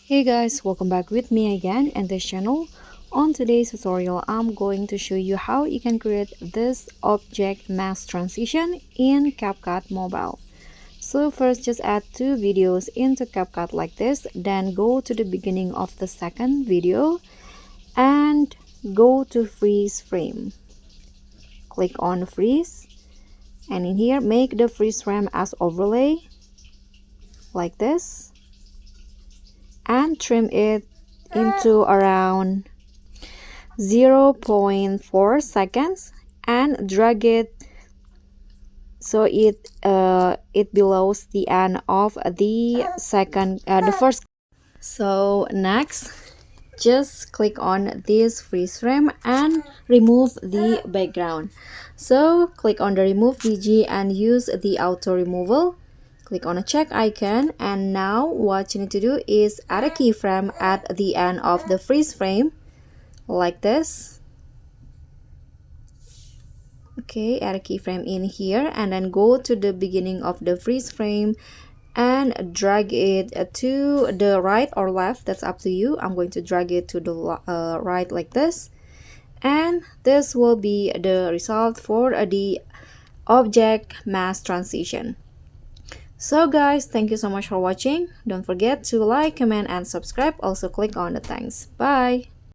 Hey guys, welcome back with me again in this channel. On today's tutorial, I'm going to show you how you can create this object mask transition in CapCut Mobile. So first, just add two videos into CapCut like this, then go to the beginning of the second video and go to freeze frame. Click on freeze, and in here make the freeze frame as overlay like this and trim it into around 0.4 seconds and drag it so it belows the end of the first. So next, just click on this freeze frame and remove the background. So click on the remove VG and use the auto removal. Click on a check icon, and now what you need to do is add a keyframe at the end of the freeze frame like this. Okay, add a keyframe in here and then go to the beginning of the freeze frame and drag it to the right or left. That's up to you. I'm going to drag it to the right like this, and this will be the result for the object mask transition. So guys, thank you so much for watching. Don't forget to like, comment, and subscribe. Also click on the thanks. Bye.